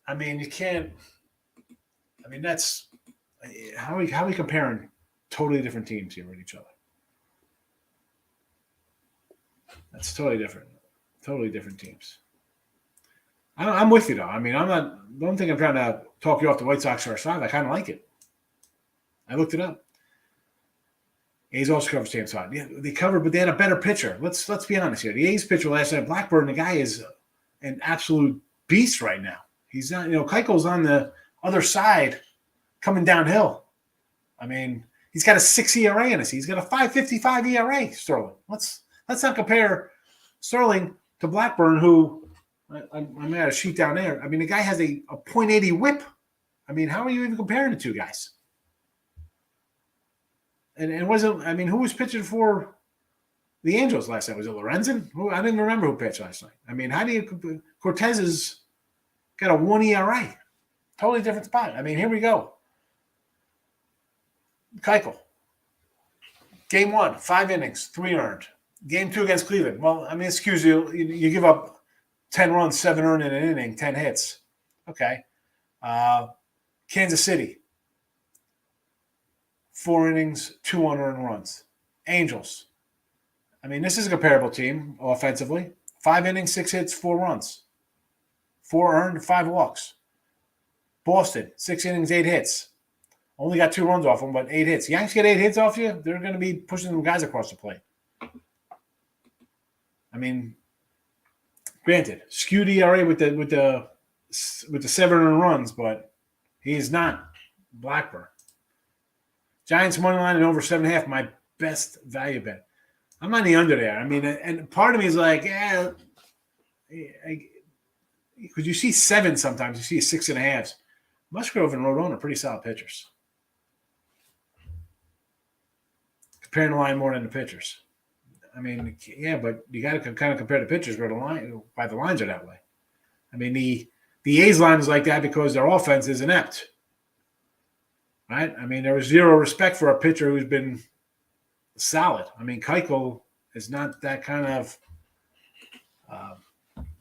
S2: I mean, you can't. I mean, that's how are we comparing totally different teams here with each other. That's totally different. Totally different teams. I'm with you, though. I mean, I'm not – don't think I'm trying to talk you off the White Sox or side. I kind of like it. I looked it up. A's also covered same side. Yeah, they covered, but they had a better pitcher. Let's be honest here. The A's pitcher last night, Blackburn, the guy is an absolute beast right now. He's not – Keuchel's on the other side coming downhill. I mean, he's got a 6 ERA in us. He's got a 5.55 ERA, Sterling. Let's not compare Sterling to Blackburn, who – I'm at a sheet down there. I mean, the guy has a .80 whip. I mean, how are you even comparing the two guys? And wasn't – I mean, who was pitching for the Angels last night? Was it Lorenzen? I didn't remember who pitched last night. I mean, how do you – Cortez has got a 1 ERA. Totally different spot. I mean, here we go. Keuchel. Game 1, 5 innings, 3 earned. Game 2 against Cleveland. Well, I mean, excuse you give up 10 runs, 7 earned in an inning, 10 hits. Okay. Kansas City. 4 innings, 2 unearned runs. Angels. I mean, this is a comparable team offensively. 5 innings, 6 hits, 4 runs. 4 earned, 5 walks. Boston, 6 innings, 8 hits. Only got 2 runs off them, but 8 hits. Yanks get 8 hits off you, they're going to be pushing them guys across the plate. I mean, granted, skewed ERA with the 7 earned runs, but he is not Blackburn. Giants money line and over 7.5, my best value bet. I'm on the under there. I mean, and part of me is like, because you see 7 sometimes, you see 6.5. Musgrove and Rodon are pretty solid pitchers. Comparing the line more than the pitchers. I mean, yeah, but you got to kind of compare the pitchers where the lines are that way. I mean, the A's line is like that because their offense is inept, right? I mean, there was zero respect for a pitcher who's been solid. I mean, Keuchel is not that kind of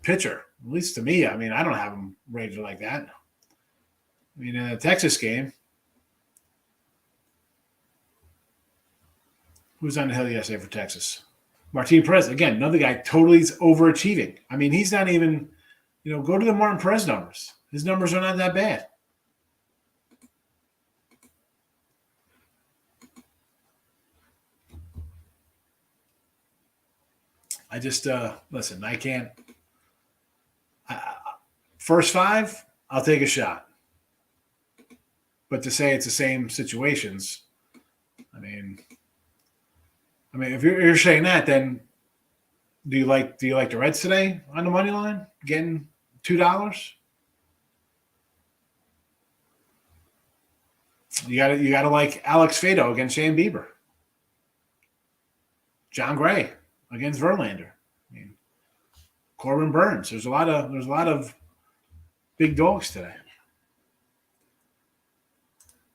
S2: pitcher, at least to me. I mean, I don't have him rated like that. I mean, in the Texas game, who's on the hill yesterday for Texas? Martin Perez, again, another guy totally is overachieving. I mean, he's not even, go to the Martin Perez numbers. His numbers are not that bad. I just, listen, I can't. First 5, I'll take a shot. But to say it's the same situations, I mean, if you're saying that, then do you like the Reds today on the money line, getting $2? You gotta like Alex Fado against Shane Bieber, John Gray against Verlander. I mean, Corbin Burns. There's a lot of big dogs today.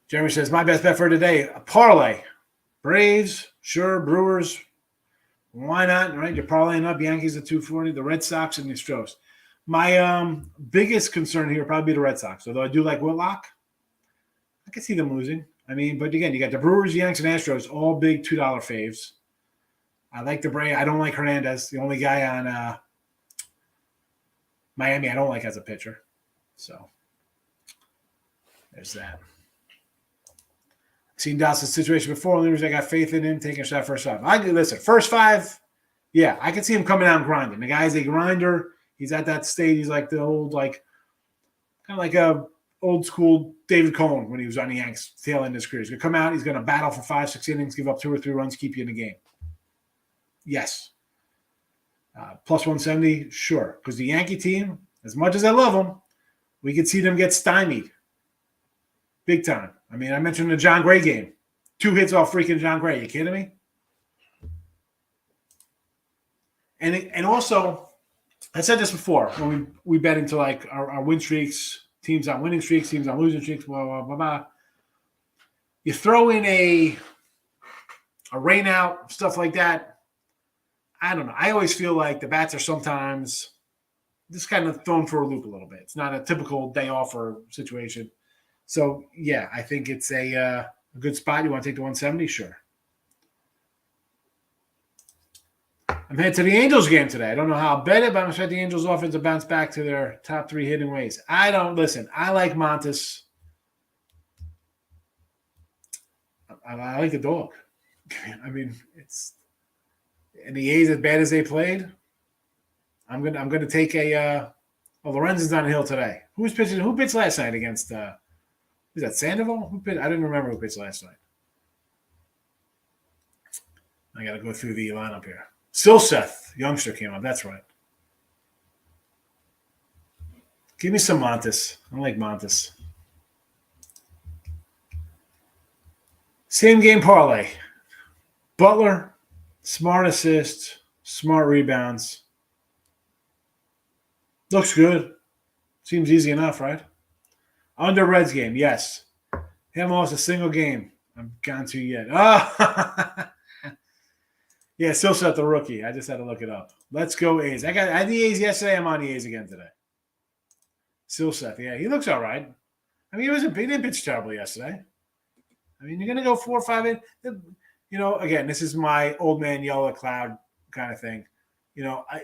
S2: Jeremy says, my best bet for today, a parlay. Braves, sure, Brewers, why not, right? You're parlaying up Yankees at 240, the Red Sox, and the Astros. My biggest concern here probably the Red Sox, although I do like Whitlock. I can see them losing. I mean, but again, you got the Brewers, Yanks, and Astros, all big $2 faves. I like the Braves. I don't like Hernandez, the only guy on Miami I don't like as a pitcher. So there's that. Seen Dawson's situation before. Only reason I got faith in him taking a shot first 5. Listen, first 5, yeah, I can see him coming out and grinding. The guy's a grinder. He's at that stage. He's like the old, kind of like a old school David Cohen when he was on the Yanks tail end of his career. He's going to come out. He's going to battle for 5-6 innings, give up 2 or 3 runs, keep you in the game. Yes. Plus 170, sure. Because the Yankee team, as much as I love them, we could see them get stymied. Big time. I mean, I mentioned the John Gray game. 2 hits off freaking John Gray. You kidding me? And also, I said this before when we bet into like our win streaks, teams on winning streaks, teams on losing streaks, blah, blah, blah, blah. You throw in a rain out, stuff like that. I don't know. I always feel like the bats are sometimes just kind of thrown for a loop a little bit. It's not a typical day off or situation. So, yeah, I think it's a A good spot. You want to take the 170? Sure. I'm headed to the Angels game today. I don't know how I'll bet it, but I'm expecting the Angels offense to bounce back to their top 3 hitting ways. I like Montes. I like the dog. I mean, it's and the A's as bad as they played. I'm gonna take a. Lorenzen's on the hill today. Who's pitching? Who pitched last night against? Was that Sandoval? Who pitched? I didn't remember who pitched last night. I got to go through the lineup here. Silseth, youngster, came up. That's right. Give me some Montes. I like Montes. Same game parlay. Butler, smart assists, smart rebounds. Looks good. Seems easy enough, right? Under Reds game, yes. Haven't lost a single game I've gone to yet. Oh, yeah, still set the rookie. I just had to look it up. Let's go A's. I had the A's yesterday. I'm on the A's again today. Still set. Yeah, he looks all right. I mean, he didn't pitch terribly yesterday. I mean, you're going to go 4 or 5 in. Again, this is my old man yell at cloud kind of thing.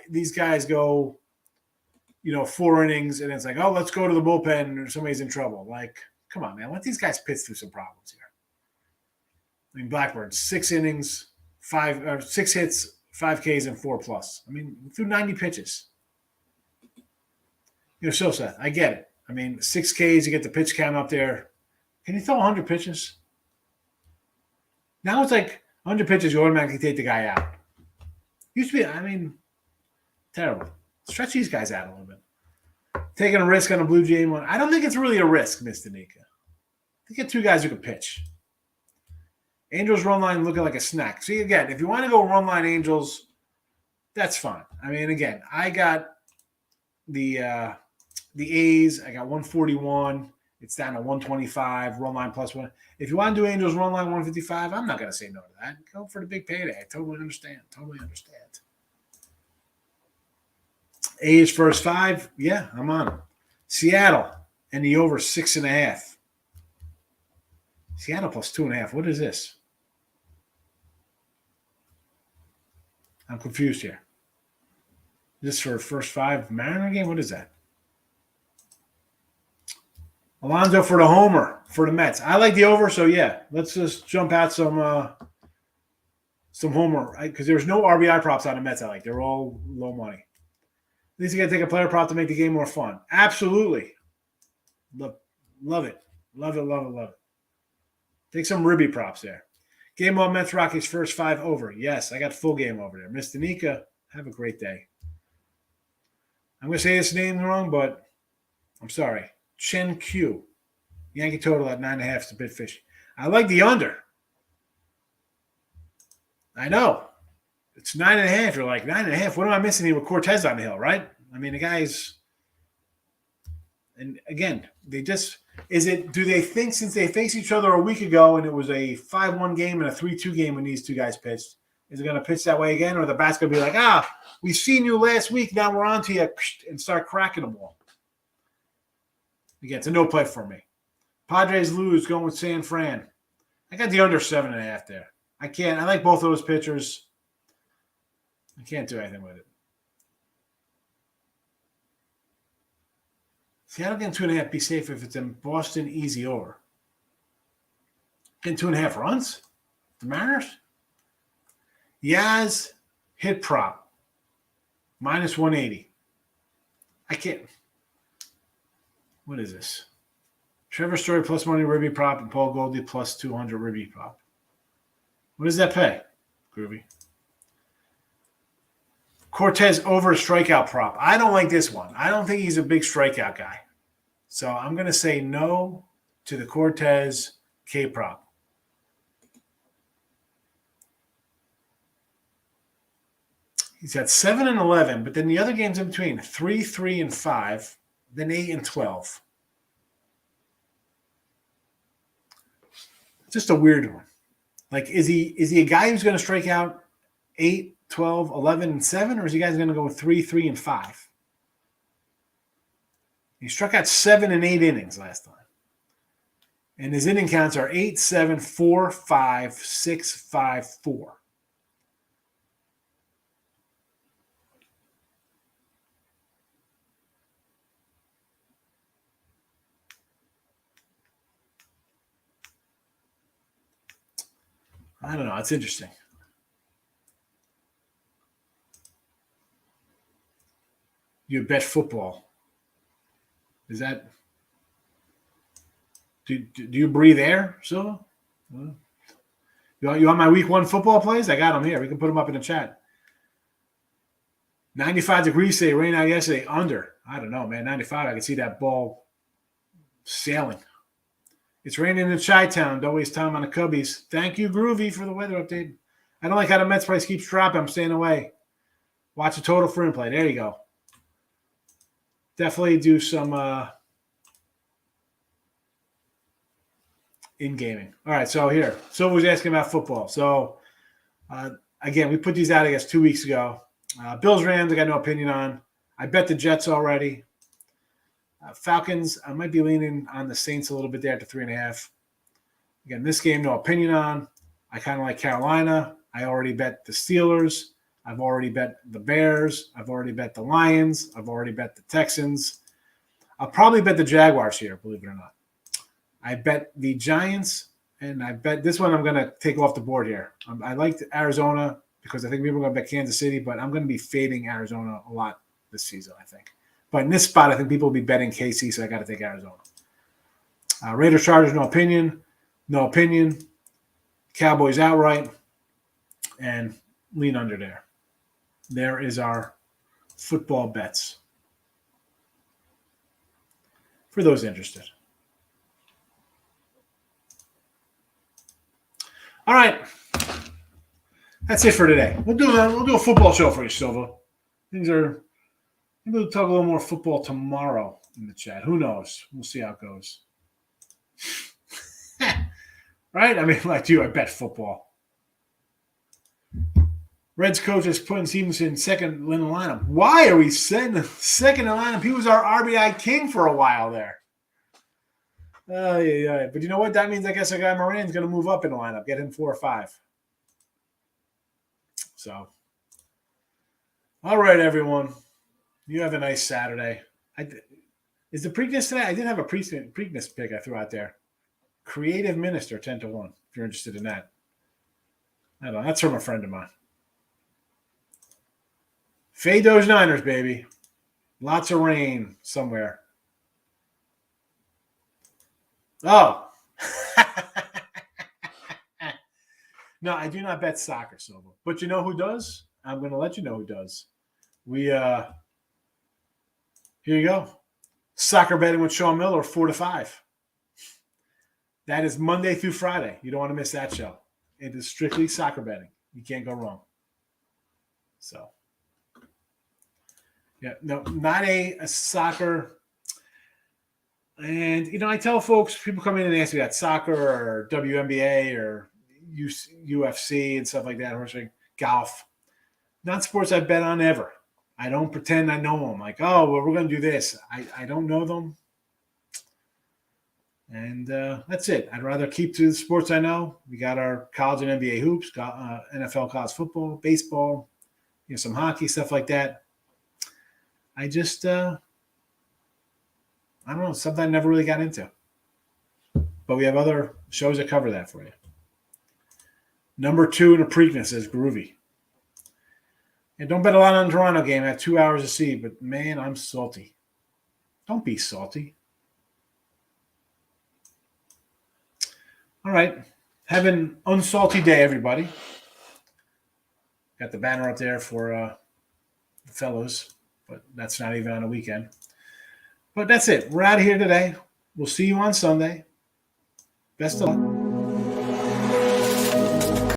S2: These guys go, 4 innings, and it's like, oh, let's go to the bullpen or somebody's in trouble. Like, come on, man. Let these guys pitch through some problems here. I mean, Blackburn, 6 innings, 6 hits, 5 Ks, and 4+. I mean, through 90 pitches. So Seth, I get it. I mean, 6 Ks, you get the pitch count up there. Can you throw 100 pitches? Now it's like 100 pitches, you automatically take the guy out. Used to be, terrible. Stretch these guys out a little bit. Taking a risk on a Blue Jay one. I don't think it's really a risk, Mr. Nika. They get 2 guys who can pitch. Angels run line looking like a snack. See, again, if you want to go run line Angels, that's fine. I mean, again, I got the A's. I got 141. It's down to 125, run line +1. If you want to do Angels run line 155, I'm not going to say no to that. Go for the big payday. I totally understand. A's first 5, yeah, I'm on them. Seattle and the over 6.5. Seattle +2.5. What is this? I'm confused here. This for first 5 Mariner game? What is that? Alonso for the homer for the Mets. I like the over, so yeah, let's just jump out some homer because there's no RBI props on the Mets. I like they're all low money. At least you got to take a player prop to make the game more fun. Absolutely, love it. Take some ribby props there. Game on Mets Rockies first 5 over. Yes, I got full game over there. Mr. Nika, have a great day. I'm going to say this name wrong, but I'm sorry. Chen Q. Yankee total at 9.5 is a bit fishy. I like the under. I know. It's 9.5. You're like, 9.5. What am I missing here with Cortez on the hill, right? I mean, the guys. And again, do they think since they faced each other a week ago and it was a 5-1 game and a 3-2 game when these 2 guys pitched, is it going to pitch that way again? Or the bat's going to be like, we've seen you last week. Now we're on to you and start cracking the ball. Again, it's a no play for me. Padres lose, going with San Fran. I got the under 7.5 there. I like both of those pitchers. I can't do anything with it. Seattle getting 2.5. Be safe if it's in Boston, easy over. Getting 2.5 runs? The Mariners? Yaz hit prop. -180. I can't. What is this? Trevor Story plus money Ribby prop and Paul Goldie plus 200 Ribby prop. What does that pay, Groovy? Cortez over strikeout prop. I don't like this one. I don't think he's a big strikeout guy. So I'm going to say no to the Cortez K prop. He's at 7 and 11, but then the other games in between 3, 3, and 5, then 8 and 12. Just a weird one. Like, is he a guy who's going to strike out 8, 12, 11, and 7, or is he guys going to go 3, 3, and 5? He struck out 7 and 8 innings last time. And his inning counts are 8, 7, 4, 5, 6, 5, 4. I don't know. It's interesting. You bet football. Is that do you breathe air, Silva? You want my week 1 football plays? I got them here. We can put them up in the chat. 95 degrees today. Rain out yesterday. Under. I don't know, man. 95. I can see that ball sailing. It's raining in Chi-Town. Don't waste time on the Cubbies. Thank you, Groovy, for the weather update. I don't like how the Mets price keeps dropping. I'm staying away. Watch the total for in-play. There you go. Definitely do some in-gaming. All right, so here. Silva was asking about football. So, again, we put these out, I guess, 2 weeks ago. Bills-Rams, I got no opinion on. I bet the Jets already. Falcons, I might be leaning on the Saints a little bit there at the 3.5. Again, this game, no opinion on. I kind of like Carolina. I already bet the Steelers. I've already bet the Bears. I've already bet the Lions. I've already bet the Texans. I'll probably bet the Jaguars here, believe it or not. I bet the Giants, and I bet this one I'm going to take off the board here. I liked Arizona because I think people are going to bet Kansas City, but I'm going to be fading Arizona a lot this season, I think. But in this spot, I think people will be betting KC, so I got to take Arizona. Raiders, Chargers, no opinion. No opinion. Cowboys outright. And lean under there. There is our football bets for those interested. All right. That's it for today. We'll do a football show for you, Silva. Maybe we'll talk a little more football tomorrow in the chat. Who knows? We'll see how it goes. Right? I mean, like you, I bet football. Reds coach is putting Stevenson second in the lineup. Why are we setting second in the lineup? He was our RBI king for a while there. Oh, yeah. But you know what? That means I guess our guy Moran's going to move up in the lineup, get him 4 or 5. So, all right, everyone. You have a nice Saturday. Is the Preakness today? I did have a Preakness pick I threw out there. Creative Minister, 10-1, if you're interested in that. I don't know. That's from a friend of mine. Fade those Niners, baby. Lots of rain somewhere. Oh. No, I do not bet soccer, Silva. But you know who does? I'm going to let you know who does. Here you go. Soccer betting with Sean Miller, 4 to 5. That is Monday through Friday. You don't want to miss that show. It is strictly soccer betting. You can't go wrong. So, yeah, no, not a soccer. And, I tell folks, people come in and ask me about soccer or WNBA or UFC and stuff like that, or golf. Not sports I bet on ever. I don't pretend I know them. Like, oh, well, we're going to do this. I don't know them. And that's it. I'd rather keep to the sports I know. We got our college and NBA hoops, NFL college football, baseball, some hockey, stuff like that. I just, I don't know, something I never really got into. But we have other shows that cover that for you. Number 2 in the Preakness is Groovy. And don't bet a lot on the Toronto game. I have 2 hours to see, but man, I'm salty. Don't be salty. All right. Have an unsalty day, everybody. Got the banner up there for the fellows, but that's not even on a weekend. But that's it. We're out of here today. We'll see you on Sunday. Best of luck.